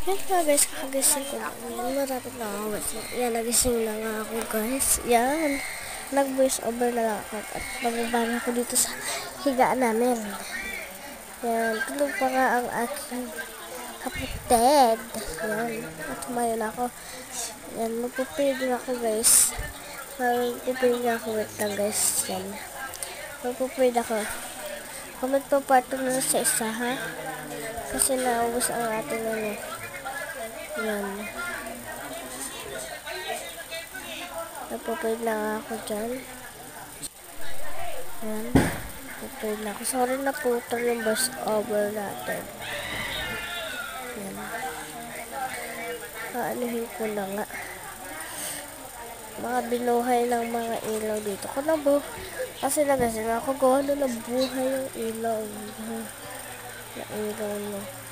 Yan nga guys, kakagising ko lang. Yan, marapit na ako guys. Yan, nagising na nga ako guys. Yan, nag-voice over na lang ako. At magbabana ako dito sa higaan namin. Yan, tulog pa nga ang aking kapatid. Yan, at tumayo na ako. Yan, magpupray din ako guys. Magpupray din ako. Wait lang guys. Yan, magpupray ako. Comment po part 2 na sa isa ha. Kasi naubos ang ating ano. Yan. Nagpapayad na ako dyan. Yan. Nagpapayad na ako. Sorry na po ito yung voice over natin. Yan. Aanuhin ko na nga. Mga binuhay ng mga ilaw dito. Kung kasi nagasin ako gawa na nabuhay yung ilaw. Na ilaw mo.